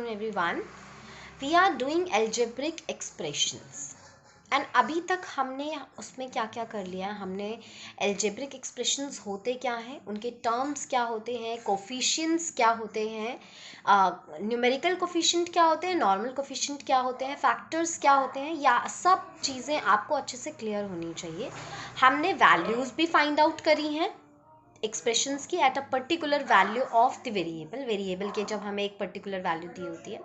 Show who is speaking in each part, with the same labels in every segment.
Speaker 1: afternoon everyone. We are doing algebraic expressions and अभी तक हमने उसमें क्या क्या कर लिया. हमने algebraic expressions होते क्या हैं, उनके टर्म्स क्या होते हैं, कोफिशिएंट्स क्या होते हैं, न्यूमेरिकल कोफिशिएंट क्या होते हैं, नॉर्मल कोफिशिएंट क्या होते हैं, फैक्टर्स क्या होते हैं, या सब चीज़ें आपको अच्छे से क्लियर होनी चाहिए. हमने वैल्यूज़ भी फाइंड आउट करी हैं एक्सप्रेशंस की at a particular value of the variable के जब हमें एक पर्टिकुलर वैल्यू दी होती है.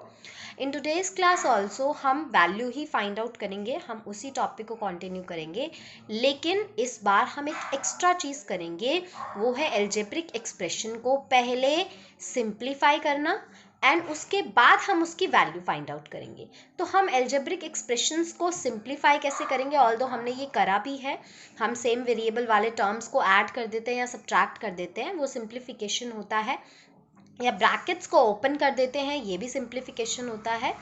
Speaker 1: इन टुडेज क्लास ऑल्सो हम वैल्यू ही फाइंड आउट करेंगे, हम उसी टॉपिक को कंटिन्यू करेंगे, लेकिन इस बार हम एक एक्स्ट्रा चीज़ करेंगे. वो है अलजेब्रिक एक्सप्रेशन को पहले सिंप्लीफाई करना एंड उसके बाद हम उसकी वैल्यू फाइंड आउट करेंगे. तो हम अलजेब्रिक एक्सप्रेशंस को सिंप्लीफाई कैसे करेंगे, ऑल्दो हमने ये करा भी है. हम सेम वेरिएबल वाले टर्म्स को ऐड कर देते हैं या सब्ट्रैक्ट कर देते हैं, वो सिंप्लीफिकेशन होता है. या ब्रैकेट्स को ओपन कर देते हैं, ये भी सिंप्लीफिकेशन होता है.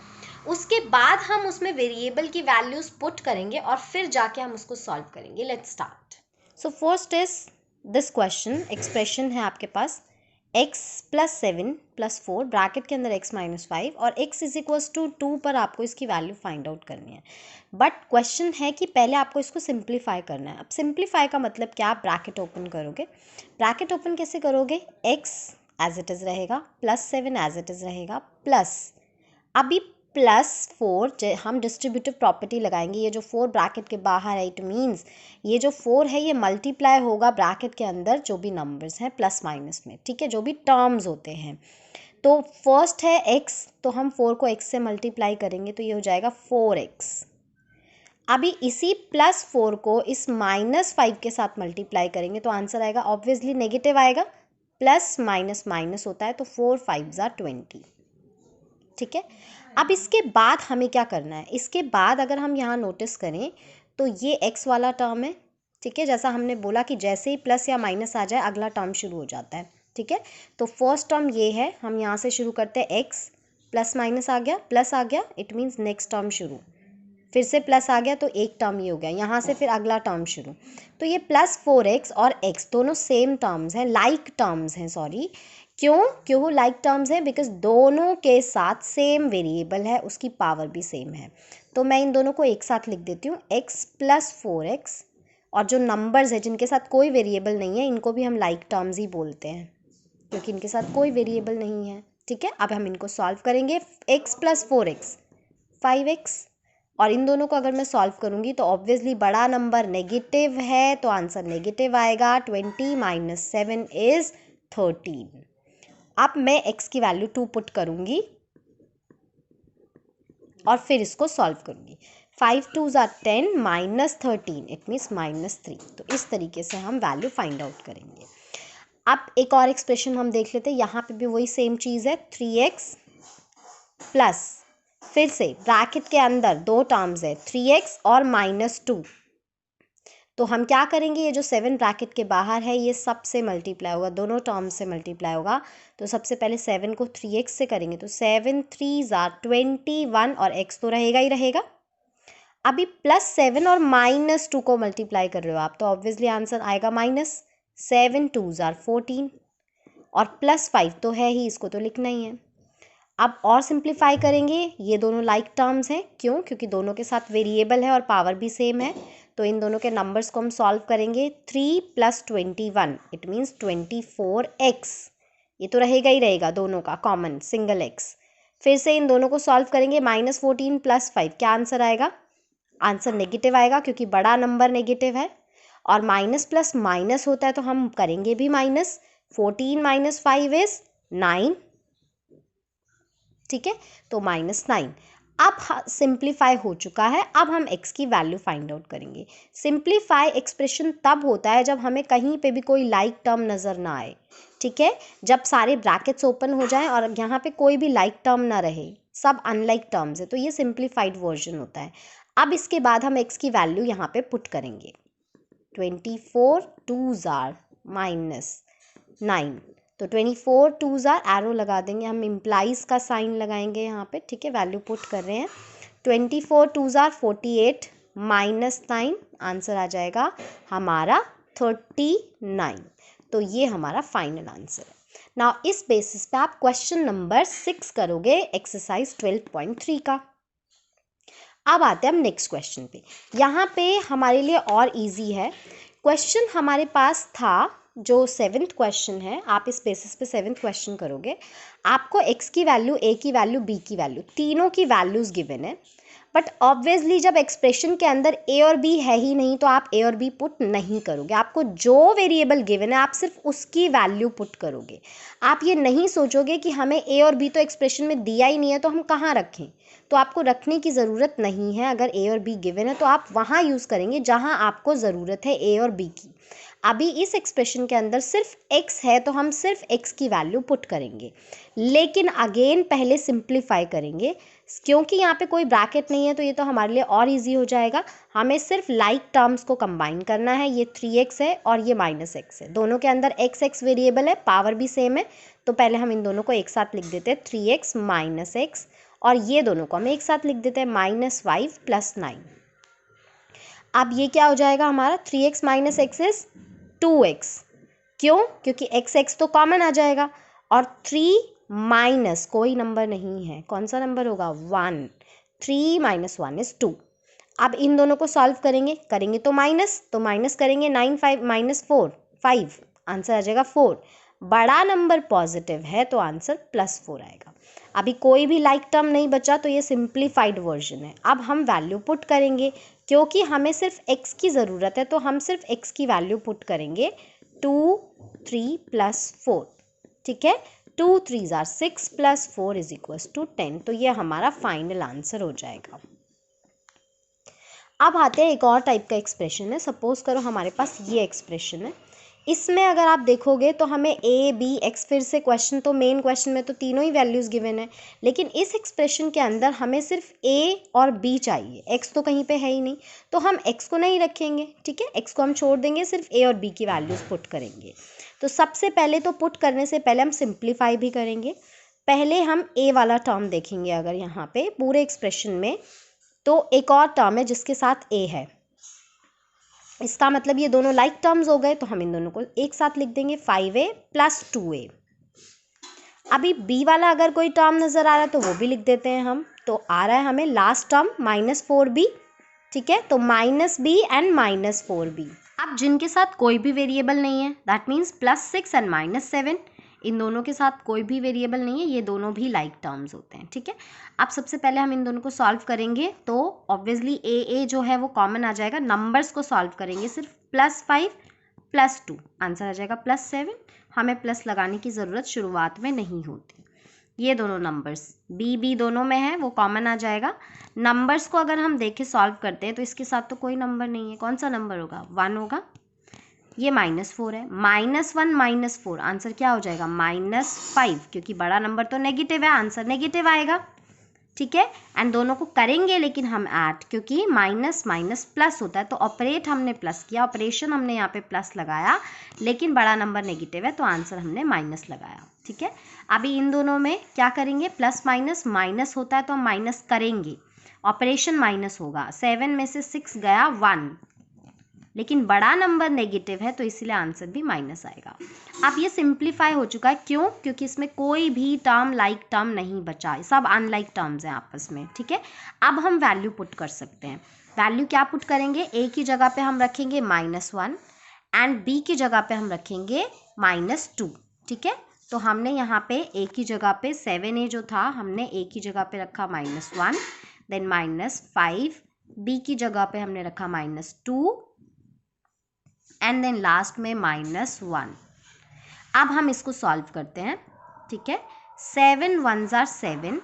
Speaker 1: उसके बाद हम उसमें वेरिएबल की वैल्यूज पुट करेंगे और फिर जाके हम उसको सॉल्व करेंगे. Let's start. So first is this question. Expression है आपके पास x + 7 + 4 ब्रैकेट के अंदर x - 5 और x = 2 पर आपको इसकी वैल्यू फाइंड आउट करनी है. बट क्वेश्चन है कि पहले आपको इसको सिंप्लीफाई करना है. अब सिंप्लीफाई का मतलब क्या, आप ब्रैकेट ओपन करोगे. ब्रैकेट ओपन कैसे करोगे, x एज इट इज़ रहेगा, +7 एज इट इज़ रहेगा, प्लस अभी +4 हम डिस्ट्रीब्यूटिव प्रॉपर्टी लगाएंगे. ये जो 4 ब्रैकेट के बाहर है, इट मीन्स ये जो 4 है ये मल्टीप्लाई होगा ब्रैकेट के अंदर जो भी नंबर्स हैं प्लस माइनस में, ठीक है, जो भी टर्म्स होते हैं. तो फर्स्ट है x, तो हम 4 को x से मल्टीप्लाई करेंगे तो ये हो जाएगा 4x. अभी इसी +4 को इस -5 के साथ मल्टीप्लाई करेंगे तो आंसर आएगा ऑब्वियसली नेगेटिव आएगा. प्लस माइनस माइनस होता है तो 4 × 5 = 20. ठीक है. अब इसके बाद हमें क्या करना है, इसके बाद अगर हम यहाँ नोटिस करें तो ये x वाला टर्म है. ठीक है, जैसा हमने बोला कि जैसे ही प्लस या माइनस आ जाए अगला टर्म शुरू हो जाता है. ठीक है, तो फर्स्ट टर्म ये है, हम यहाँ से शुरू करते हैं x, प्लस माइनस आ गया, प्लस आ गया, इट मीन्स नेक्स्ट टर्म शुरू, फिर से प्लस आ गया तो एक टर्म ये हो गया, यहाँ से फिर अगला टर्म शुरू. तो ये +4x और x दोनों सेम टर्म्स हैं, लाइक टर्म्स हैं. सॉरी, क्यों लाइक टर्म्स हैं, बिकॉज दोनों के साथ सेम वेरिएबल है, उसकी पावर भी सेम है. तो मैं इन दोनों को एक साथ लिख देती हूँ, x + 4x, और जो नंबर्स है जिनके साथ कोई वेरिएबल नहीं है इनको भी हम लाइक टर्म्स ही बोलते हैं क्योंकि इनके साथ कोई वेरिएबल नहीं है. ठीक है, अब हम इनको सॉल्व करेंगे. x + 4x 5x, और इन दोनों को अगर मैं सॉल्व करूँगी तो ऑब्वियसली बड़ा नंबर नेगेटिव है तो आंसर नेगेटिव आएगा. 20 - 7 = 13. अब मैं x की वैल्यू 2 पुट करूँगी और फिर इसको सॉल्व करूँगी. 5 × 2 = 10 - 13 इट मीन्स -3. तो इस तरीके से हम वैल्यू फाइंड आउट करेंगे. अब एक और एक्सप्रेशन हम देख लेते हैं. यहाँ पे भी वही सेम चीज़ है, 3x प्लस, फिर से ब्रैकेट के अंदर 2 टर्म्स है, 3x और -2. तो हम क्या करेंगे, ये जो 7 ब्रैकेट के बाहर है ये सब से मल्टीप्लाई होगा, दोनों टर्म्स से मल्टीप्लाई होगा. तो सबसे पहले 7 को 3x से करेंगे तो 7 × 3 = 21 और x तो रहेगा ही रहेगा. अभी +7 और -2 को मल्टीप्लाई कर रहे हो आप तो ऑब्वियसली आंसर आएगा माइनस. 7 × 2 = 14 और +5 तो है ही, इसको तो लिखना ही है. अब और सिंप्लीफाई करेंगे, ये दोनों लाइक टर्म्स हैं, क्योंकि दोनों के साथ वेरिएबल है और पावर भी सेम है. तो इन दोनों के नंबर्स को हम सॉल्व करेंगे. 3 + 21 इट मीन्स 24x. ये तो रहेगा ही रहेगा, दोनों का कॉमन सिंगल x. फिर से इन दोनों को सॉल्व करेंगे. -14 + 5 क्या आंसर आएगा, आंसर नेगेटिव आएगा क्योंकि बड़ा नंबर नेगेटिव है और माइनस प्लस माइनस होता है तो हम करेंगे भी माइनस. 14 - 5 = 9. ठीक है, तो -9. अब सिंप्लीफाई हो चुका है. अब हम x की वैल्यू फाइंड आउट करेंगे. सिंप्लीफाई एक्सप्रेशन तब होता है जब हमें कहीं पे भी कोई लाइक टर्म नज़र ना आए. ठीक है, जब सारे ब्रैकेट्स ओपन हो जाएं और यहाँ पे कोई भी लाइक टर्म ना रहे, सब अनलाइक टर्म्स है, तो ये सिंप्लीफाइड वर्जन होता है. अब इसके बाद हम x की वैल्यू यहाँ पे पुट करेंगे. 24 × 2 = -9. तो 24 × 2 = एरो लगा देंगे, हम इम्प्लाइज का साइन लगाएंगे यहाँ पे. ठीक है, वैल्यू पुट कर रहे हैं. 24 × 2 = 48 -9, आंसर आ जाएगा हमारा 39. तो ये हमारा फाइनल आंसर है. नाउ इस बेसिस पे आप क्वेश्चन नंबर 6 करोगे एक्सरसाइज 12.3 का। अब आते हैं हम नेक्स्ट क्वेश्चन पे। यहाँ पे हमारे लिए और इजी है क्वेश्चन। हमारे पास था जो 7th क्वेश्चन है, आप इस बेसिस पे 7th क्वेश्चन करोगे। आपको x की वैल्यू, a की वैल्यू, b की वैल्यू, तीनों की वैल्यूज़ गिवन है। बट ऑब्वियसली जब एक्सप्रेशन के अंदर a और b है ही नहीं तो आप a और b पुट नहीं करोगे। आपको जो वेरिएबल गिवन है आप सिर्फ उसकी वैल्यू पुट करोगे। आप ये नहीं सोचोगे कि हमें a और b तो एक्सप्रेशन में दिया ही नहीं है तो हम कहाँ रखें। तो आपको रखने की ज़रूरत नहीं है। अगर a और b गिवन है तो आप वहाँ यूज़ करेंगे जहाँ आपको ज़रूरत है a और b की। अभी इस एक्सप्रेशन के अंदर सिर्फ x है तो हम सिर्फ x की वैल्यू पुट करेंगे, लेकिन अगेन पहले सिंप्लीफाई करेंगे। क्योंकि यहाँ पे कोई ब्रैकेट नहीं है तो ये तो हमारे लिए और इजी हो जाएगा। हमें सिर्फ लाइक टर्म्स को कंबाइन करना है। ये 3x है और ये -x है, दोनों के अंदर x वेरिएबल है, पावर भी सेम है। तो पहले हम इन दोनों को एक साथ लिख देते हैं 3x -x, और ये दोनों को हम एक साथ लिख देते हैं -5 + 9। अब ये क्या हो जाएगा हमारा 3x - x इज 2x। क्यों? क्योंकि x तो कॉमन आ जाएगा और 3 माइनस कोई नंबर नहीं है, कौन सा नंबर होगा 1। 3 - 1 इज 2। अब इन दोनों को सॉल्व करेंगे तो माइनस करेंगे 9 5 -4 5, आंसर आ जाएगा 4। बड़ा नंबर पॉजिटिव है तो आंसर +4 आएगा। अभी कोई भी लाइक टर्म नहीं बचा तो ये सिंप्लीफाइड वर्जन है। अब हम वैल्यू पुट करेंगे क्योंकि हमें सिर्फ x की ज़रूरत है तो हम सिर्फ x की वैल्यू पुट करेंगे 2 3 + 4। ठीक है, 2 3 = 6 + 4 = 10। तो ये हमारा फाइनल आंसर हो जाएगा। अब आते हैं एक और टाइप का एक्सप्रेशन है। सपोज करो हमारे पास ये एक्सप्रेशन है। इसमें अगर आप देखोगे तो हमें a b x, फिर से क्वेश्चन तो मेन क्वेश्चन में तो तीनों ही वैल्यूज़ गिवन है, लेकिन इस एक्सप्रेशन के अंदर हमें सिर्फ a और b चाहिए। x तो कहीं पे है ही नहीं तो हम x को नहीं रखेंगे। ठीक है, x को हम छोड़ देंगे, सिर्फ a और b की वैल्यूज़ पुट करेंगे। तो सबसे पहले तो पुट करने से पहले हम सिंप्लीफाई भी करेंगे। पहले हम a वाला टर्म देखेंगे। अगर यहाँ पे पूरे एक्सप्रेशन में तो एक और टर्म है जिसके साथ a है, इसका मतलब ये दोनों लाइक टर्म्स हो गए तो हम इन दोनों को एक साथ लिख देंगे 5a + 2a। अभी b वाला अगर कोई टर्म नज़र आ रहा है तो वो भी लिख देते हैं हम। तो आ रहा है हमें लास्ट टर्म -4b। ठीक है, तो -b एंड -4b। अब जिनके साथ कोई भी वेरिएबल नहीं है, दैट मीन्स +6 एंड -7, इन दोनों के साथ कोई भी वेरिएबल नहीं है, ये दोनों भी लाइक टर्म्स होते हैं। ठीक है, अब सबसे पहले हम इन दोनों को सॉल्व करेंगे तो ऑब्वियसली a जो है वो कॉमन आ जाएगा। नंबर्स को सॉल्व करेंगे सिर्फ +5 + 2, आंसर आ जाएगा +7। हमें प्लस लगाने की ज़रूरत शुरुआत में नहीं होती। ये दोनों नंबर्स b दोनों में है वो कॉमन आ जाएगा। नंबर्स को अगर हम देखें सॉल्व करते हैं तो इसके साथ तो कोई नंबर नहीं है, कौन सा नंबर होगा 1 होगा। ये -4 है, -1 - 4, आंसर क्या हो जाएगा -5, क्योंकि बड़ा नंबर तो नेगेटिव है, आंसर नेगेटिव आएगा। ठीक है, एंड दोनों को करेंगे लेकिन हम ऐड, क्योंकि माइनस माइनस प्लस होता है तो ऑपरेट हमने प्लस किया, ऑपरेशन हमने यहाँ पे प्लस लगाया, लेकिन बड़ा नंबर नेगेटिव है तो आंसर हमने माइनस लगाया। ठीक है, अभी इन दोनों में क्या करेंगे, प्लस माइनस, माइनस होता है तो हम माइनस करेंगे, ऑपरेशन माइनस होगा। 7 में से 6 गया 1, लेकिन बड़ा नंबर नेगेटिव है तो इसीलिए आंसर भी माइनस आएगा। अब ये सिंप्लीफाई हो चुका है, क्यों? क्योंकि इसमें कोई भी टर्म लाइक टर्म नहीं बचा है, सब अनलाइक टर्म्स हैं आपस में। ठीक है, अब हम वैल्यू पुट कर सकते हैं। वैल्यू क्या पुट करेंगे, a की जगह पे हम रखेंगे -1 एंड b की जगह पे हम रखेंगे -2। ठीक है, तो हमने यहाँ पे a की जगह पे 7a जो था हमने a की जगह पे रखा -1, देन -5, b की जगह पे हमने रखा -2 एंड देन लास्ट में -1। अब हम इसको सॉल्व करते हैं। ठीक है, 7 1s are 7,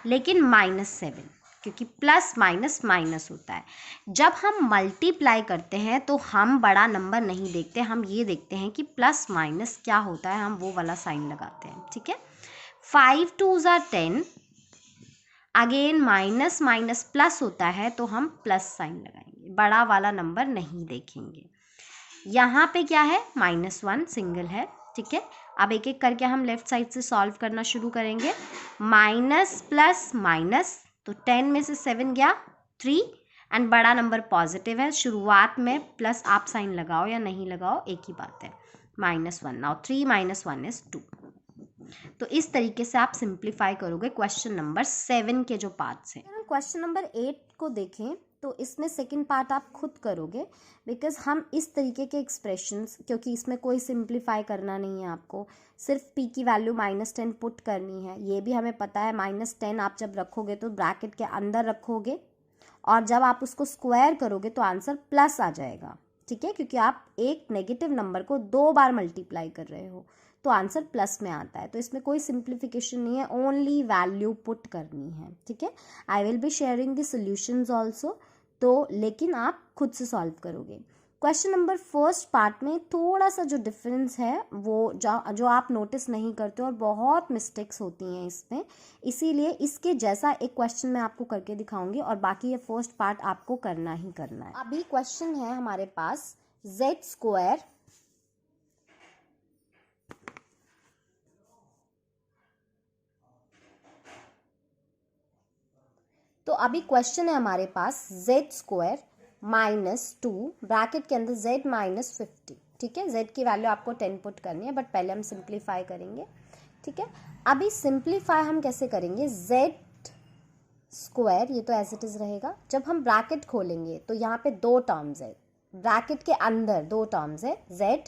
Speaker 1: लेकिन -7, क्योंकि प्लस माइनस माइनस होता है। जब हम मल्टीप्लाई करते हैं तो हम बड़ा नंबर नहीं देखते, हम ये देखते हैं कि प्लस माइनस क्या होता है, हम वो वाला साइन लगाते हैं। ठीक है, 5 2s are 10, again minus minus plus होता है तो हम प्लस साइन लगाएंगे, बड़ा वाला नंबर नहीं देखेंगे। यहाँ पे क्या है, -1 सिंगल है। ठीक है, अब एक एक करके हम लेफ्ट साइड से सॉल्व करना शुरू करेंगे। माइनस प्लस माइनस, तो 10 में से 7 गया 3, एंड बड़ा नंबर पॉजिटिव है, शुरुआत में प्लस आप साइन लगाओ या नहीं लगाओ एक ही बात है। -1, नाउ 3 - 1 is 2। तो इस तरीके से आप सिंप्लीफाई करोगे क्वेश्चन नंबर 7 के जो पार्ट्स हैं। क्वेश्चन नंबर 8 को देखें तो इसमें सेकंड पार्ट आप खुद करोगे, बिकॉज हम इस तरीके के एक्सप्रेशंस, क्योंकि इसमें कोई सिंप्लीफाई करना नहीं है, आपको सिर्फ p की वैल्यू -10 पुट करनी है। ये भी हमें पता है -10 आप जब रखोगे तो ब्रैकेट के अंदर रखोगे, और जब आप उसको स्क्वायर करोगे तो आंसर प्लस आ जाएगा, ठीक है, क्योंकि आप एक नेगेटिव नंबर को 2 बार मल्टीप्लाई कर रहे हो तो आंसर प्लस में आता है। तो इसमें कोई सिंप्लीफिकेशन नहीं है, ओनली वैल्यू पुट करनी है, ठीक है। I will be sharing the solutions also, तो लेकिन आप खुद से सॉल्व करोगे। क्वेश्चन नंबर फर्स्ट पार्ट में थोड़ा सा जो डिफरेंस है वो जो आप नोटिस नहीं करते हो, और बहुत मिस्टेक्स होती हैं इसमें, इसीलिए इसके जैसा एक क्वेश्चन मैं आपको करके दिखाऊंगी, और बाकी ये फर्स्ट पार्ट आपको करना ही करना है। अभी क्वेश्चन है हमारे पास z², तो अभी क्वेश्चन है हमारे पास z² -2 ब्रैकेट के अंदर z -50, ठीक है। z की वैल्यू आपको 10 पुट करनी है, बट पहले हम सिंप्लीफाई करेंगे, ठीक है। अभी सिंप्लीफाई हम कैसे करेंगे, z², ये तो एज इट इज रहेगा। जब हम ब्रैकेट खोलेंगे तो यहाँ पे 2 टर्म्स है, ब्रैकेट के अंदर 2 टर्म्स है z,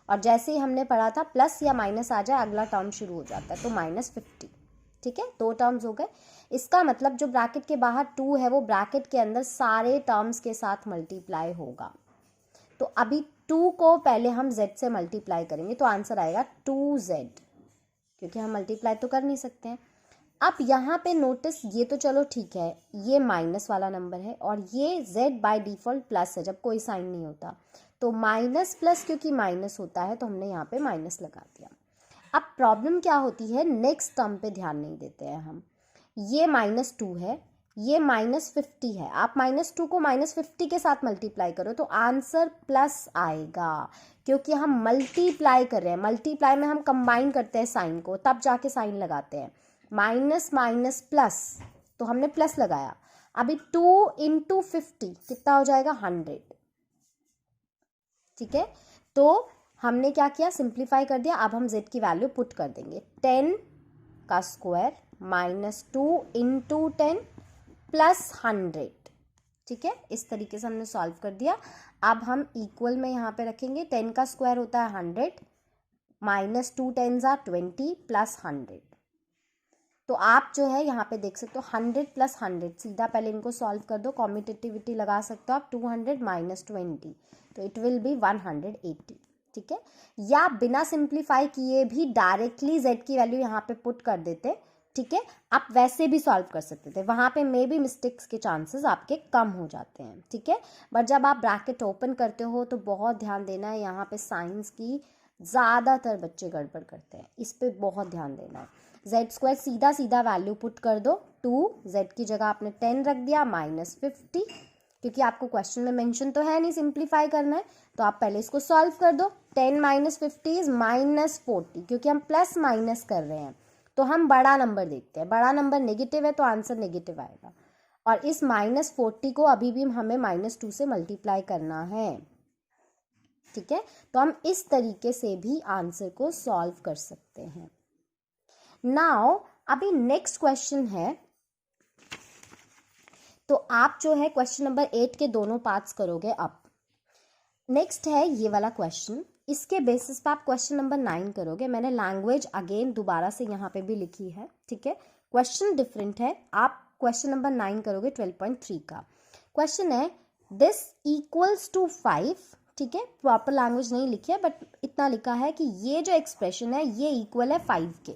Speaker 1: और जैसे ही हमने पढ़ा था प्लस या माइनस आ जाए अगला टर्म शुरू हो जाता है, तो -50, ठीक है। 2 टर्म्स हो गए। इसका मतलब जो ब्रैकेट के बाहर 2 है वो ब्रैकेट के अंदर सारे टर्म्स के साथ मल्टीप्लाई होगा। तो अभी 2 को पहले हम z से मल्टीप्लाई करेंगे तो आंसर आएगा 2z, क्योंकि हम मल्टीप्लाई तो कर नहीं सकते हैं। अब यहाँ पे नोटिस, ये तो चलो ठीक है, ये माइनस वाला नंबर है, और ये z बाय डिफॉल्ट प्लस है जब कोई साइन नहीं होता, तो माइनस प्लस क्योंकि माइनस होता है तो हमने यहाँ पे माइनस लगा दिया। अब प्रॉब्लम क्या होती है, नेक्स्ट टर्म पे ध्यान नहीं देते हैं हम। ये -2 है, ये -50 है, आप -2 को -50 के साथ मल्टीप्लाई करो तो आंसर प्लस आएगा, क्योंकि हम मल्टीप्लाई कर रहे हैं। मल्टीप्लाई में हम कंबाइन करते हैं साइन को, तब जाके साइन लगाते हैं। माइनस माइनस प्लस, तो हमने प्लस लगाया। अभी 2 × 50 कितना हो जाएगा, 100, ठीक है। तो हमने क्या किया, सिंप्लीफाई कर दिया। अब हम z की वैल्यू पुट कर देंगे, 10 का स्क्वायर -2 × 10 प्लस 100, ठीक है। इस तरीके से हमने सॉल्व कर दिया। अब हम इक्वल में यहाँ पे रखेंगे, 10 का स्क्वायर होता है 100, -2 10s are 20 प्लस 100, तो आप जो है यहाँ पे देख सकते हो 100 + 100, सीधा पहले इनको सॉल्व कर दो, कॉम्यूटेटिविटी लगा सकते हो आप, 200 - 20, तो इट विल बी 180, ठीक है। या बिना सिंप्लीफाई किए भी डायरेक्टली z की वैल्यू यहाँ पे पुट कर देते, ठीक है। आप वैसे भी सॉल्व कर सकते थे, वहाँ पे मे बी मिस्टेक्स के चांसेस आपके कम हो जाते हैं, ठीक है। बट जब आप ब्रैकेट ओपन करते हो तो बहुत ध्यान देना है, यहाँ पे साइंस की ज़्यादातर बच्चे गड़बड़ करते हैं, इस पर बहुत ध्यान देना है। z² सीधा सीधा वैल्यू पुट कर दो, 2, z की जगह आपने 10 रख दिया, -50, क्योंकि आपको क्वेश्चन में मेंशन तो है नहीं सिंप्लीफाई करना है, तो आप पहले इसको सॉल्व कर दो। 10 - 50 इज -40, क्योंकि हम प्लस माइनस कर रहे हैं तो हम बड़ा नंबर देखते हैं, बड़ा नंबर नेगेटिव है तो आंसर नेगेटिव आएगा, और इस -40 को अभी भी हमें -2 से मल्टीप्लाई करना है, ठीक है। तो हम इस तरीके से भी आंसर को सॉल्व कर सकते हैं। नाउ अभी नेक्स्ट क्वेश्चन है, तो आप जो है क्वेश्चन नंबर 8 के दोनों पार्ट्स करोगे। अब नेक्स्ट है ये वाला क्वेश्चन, इसके बेसिस पे आप क्वेश्चन नंबर 9 करोगे। मैंने लैंग्वेज अगेन दोबारा से यहाँ पे भी लिखी है, ठीक है, क्वेश्चन डिफरेंट है। आप क्वेश्चन नंबर 9 करोगे 12.3 का क्वेश्चन है, दिस इक्वल्स टू 5, ठीक है, प्रॉपर लैंग्वेज नहीं लिखी है बट इतना लिखा है कि ये जो एक्सप्रेशन है ये इक्वल है 5 के,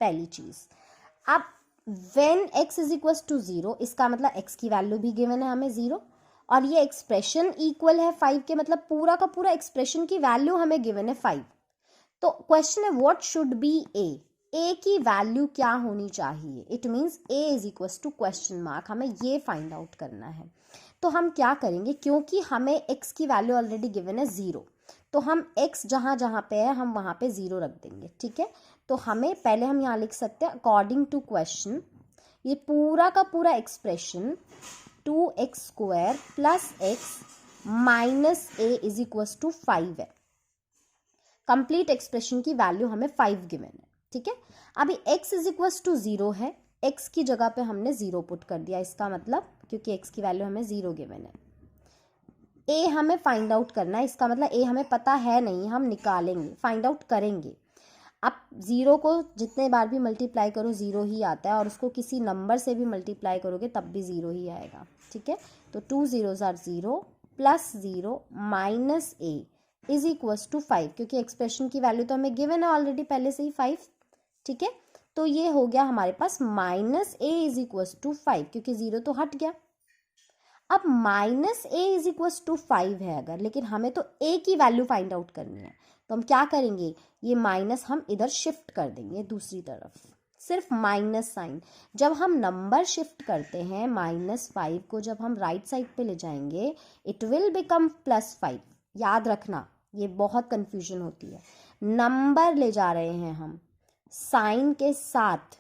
Speaker 1: पहली चीज। अब व्हेन x = 0, इसका मतलब x की वैल्यू भी गिवन है हमें 0, और ये एक्सप्रेशन इक्वल है 5 के, मतलब पूरा का पूरा एक्सप्रेशन की वैल्यू हमें गिवन है 5। तो क्वेश्चन है व्हाट शुड बी a की वैल्यू क्या होनी चाहिए, it means a = question mark, हमें ये फाइंड आउट करना है। तो हम क्या करेंगे, क्योंकि हमें x की वैल्यू ऑलरेडी गिवन है 0, तो हम x जहाँ जहाँ पे है हम वहाँ पे 0 रख देंगे, ठीक है। तो हमें पहले हम यहाँ लिख सकते हैं अकॉर्डिंग टू क्वेश्चन, ये पूरा का पूरा एक्सप्रेशन 2x² + x - a = 5 है। कंप्लीट एक्सप्रेशन की वैल्यू हमें 5 गिवन है, ठीक है। अभी x इज इक्वल टू 0 है, x की जगह पे हमने 0 पुट कर दिया, इसका मतलब क्योंकि x की वैल्यू हमें 0 गिवन है। a हमें फाइंड आउट करना है, इसका मतलब a हमें पता है नहीं, हम निकालेंगे, फाइंड आउट करेंगे। अब 0 को जितने बार भी मल्टीप्लाई करो 0 ही आता है, और उसको किसी नंबर से भी मल्टीप्लाई करोगे तब भी 0 ही आएगा, ठीक है। तो 2 zeros are 0 plus 0 minus a is equals to 5, क्योंकि एक्सप्रेशन की वैल्यू तो हमें गिवन है ऑलरेडी पहले से ही 5, ठीक है। तो ये हो गया हमारे पास minus a is equals to 5, क्योंकि 0 तो हट गया। अब minus a is equals to 5 है अगर, लेकिन हमें तो a की वैल्यू फाइंड आउट करनी है, तो हम क्या करेंगे, ये माइनस हम इधर शिफ्ट कर देंगे दूसरी तरफ, सिर्फ माइनस साइन। जब हम नंबर शिफ्ट करते हैं -5 को जब हम राइट साइड पे ले जाएंगे, इट विल बिकम +5। याद रखना, ये बहुत कंफ्यूजन होती है। नंबर ले जा रहे हैं हम साइन के साथ,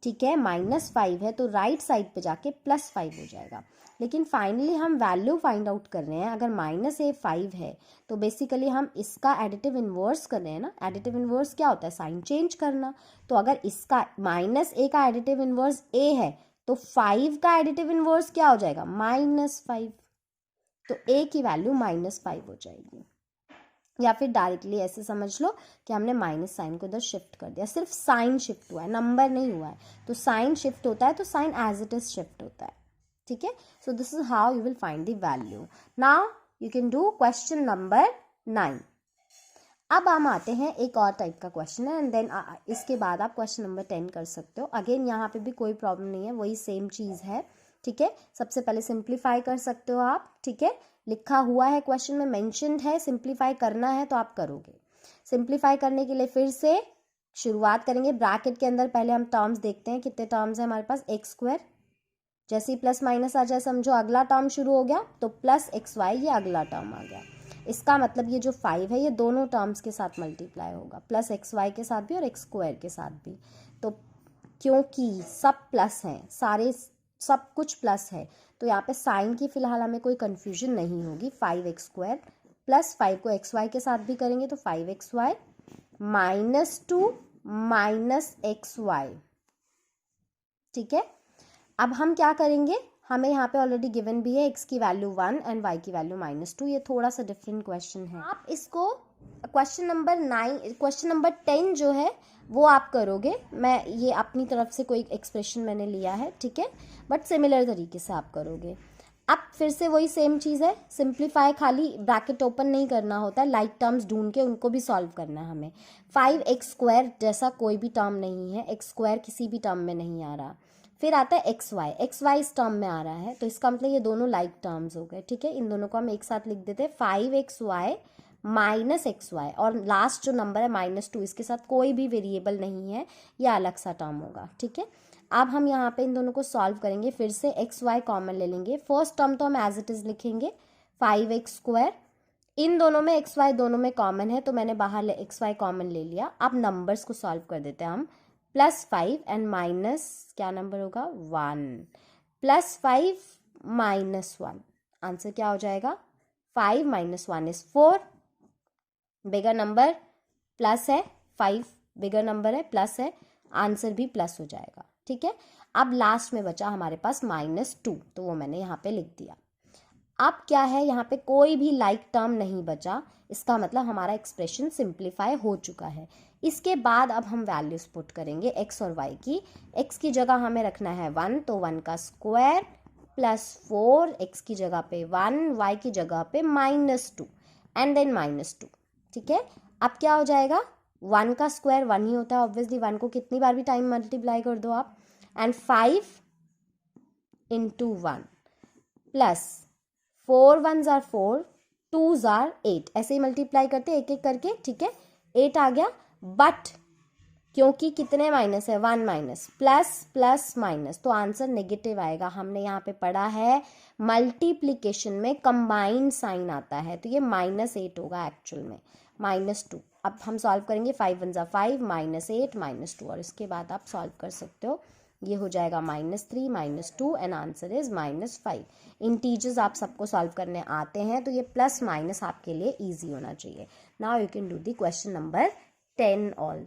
Speaker 1: ठीक है। -5 है तो राइट साइड पे जाके +5 हो जाएगा, लेकिन फाइनली हम वैल्यू फाइंड आउट कर रहे हैं। अगर -5 है तो बेसिकली हम इसका एडिटिव इन्वर्स कर रहे हैं ना। एडिटिव इन्वर्स क्या होता है, साइन चेंज करना। तो अगर इसका -a का एडिटिव इन्वर्स a है तो 5 का एडिटिव इन्वर्स क्या हो जाएगा, -5। तो a की वैल्यू -5 हो जाएगी। या फिर डायरेक्टली ऐसे समझ लो कि हमने माइनस साइन को इधर शिफ्ट कर दिया, सिर्फ साइन शिफ्ट हुआ है, नंबर नहीं हुआ है। तो साइन शिफ्ट होता है तो sign as it is shift होता है, ठीक है। So this is how you will find the value. Now you can do question number 9। अब हम आते हैं एक और टाइप का क्वेश्चन है, एंड देन इसके बाद आप क्वेश्चन नंबर 10 कर सकते हो। अगेन यहाँ पे भी कोई प्रॉब्लम नहीं है, वही सेम चीज़ है, ठीक है। सबसे पहले सिंप्लीफाई कर सकते हो आप, ठीक है। लिखा हुआ है क्वेश्चन में, मेंशन्ड है, सिंप्लीफाई करना है तो आप करोगे। सिंप्लीफाई करने के लिए फिर से शुरुआत करेंगे, ब्रैकेट के अंदर पहले हम टर्म्स देखते हैं, कितने टर्म्स हैं हमारे पास, x²। जैसे ही प्लस माइनस आ जाए समझो अगला टर्म शुरू हो गया, तो +xy ये अगला टर्म आ गया। इसका मतलब ये जो 5 है ये दोनों टर्म्स के साथ मल्टीप्लाई होगा, +xy के साथ भी और x² के साथ भी। तो क्योंकि सब प्लस हैं, सारे सब कुछ प्लस है, तो यहाँ पे साइन की फिलहाल हमें कोई कन्फ्यूजन नहीं होगी। 5x² प्लस 5 को xy के साथ भी करेंगे तो 5xy -2 -xy, ठीक है। अब हम क्या करेंगे, हमें यहाँ पे ऑलरेडी गिवन भी है x की वैल्यू 1 एंड y की वैल्यू -2। ये थोड़ा सा डिफरेंट क्वेश्चन है। आप इसको क्वेश्चन नंबर 10 जो है वो आप करोगे। मैं ये अपनी तरफ से कोई एक्सप्रेशन मैंने लिया है, ठीक है, बट सिमिलर तरीके से आप करोगे। अब फिर से वही सेम चीज़ है, सिंप्लीफाई खाली ब्रैकेट ओपन नहीं करना होता है, लाइक टर्म्स ढूंढ के उनको भी सॉल्व करना है हमें। 5x² जैसा कोई भी टर्म नहीं है, x² किसी भी टर्म में नहीं आ रहा। फिर आता है xy इस टर्म में आ रहा है, तो इसका मतलब ये दोनों लाइक टर्म्स हो गए, ठीक है। इन दोनों को हम एक साथ लिख देते हैं, 5xy -xy, और लास्ट जो नंबर है -2, इसके साथ कोई भी वेरिएबल नहीं है, यह अलग सा टर्म होगा, ठीक है। अब हम यहाँ पे इन दोनों को सॉल्व करेंगे, फिर से xy कॉमन ले लेंगे। फर्स्ट टर्म तो हम एज इट इज लिखेंगे 5x², इन दोनों में xy दोनों में कॉमन है तो मैंने बाहर xy कॉमन ले लिया। अब नंबर्स को सॉल्व कर देते हैं हम, +5 एंड माइनस क्या नंबर होगा 1, +5 -1, आंसर क्या हो जाएगा 5 - 1 इज 4, बिगर नंबर प्लस है, 5 बिगर नंबर है, प्लस है, आंसर भी प्लस हो जाएगा, ठीक है। अब लास्ट में बचा हमारे पास -2, तो वो मैंने यहाँ पे लिख दिया। अब क्या है, यहाँ पे कोई भी लाइक टर्म नहीं बचा, इसका मतलब हमारा एक्सप्रेशन सिंप्लीफाई हो चुका है। इसके बाद अब हम वैल्यूज पुट करेंगे x और y की। x की जगह हमें रखना है 1, तो 1 का स्क्वायर +4, x की जगह पे 1, y की जगह पे -2 एंड देन -2, ठीक है। अब क्या हो जाएगा, 1 का स्क्वायर 1 ही होता है ऑब्वियसली, 1 को कितनी बार भी टाइम मल्टीप्लाई कर दो आप, and 5 × 1 plus 4 1s are 4, 2s are 8, ऐसे ही मल्टीप्लाई करते एक एक करके, ठीक है। 8 आ गया, बट क्योंकि कितने माइनस है, 1 माइनस, प्लस प्लस माइनस, तो आंसर नेगेटिव आएगा। हमने यहाँ पे पढ़ा है मल्टीप्लिकेशन में कंबाइंड साइन आता है, तो ये -8 होगा एक्चुअल में, -2। अब हम सॉल्व करेंगे, 5 1s are 5, -8 -2, और इसके बाद आप सॉल्व कर सकते हो। ये हो जाएगा -3 -2 एंड आंसर इज -5। इंटीजर्स आप सबको सॉल्व करने आते हैं तो ये प्लस माइनस आपके लिए इजी होना चाहिए। Now you can do the question number 10 all.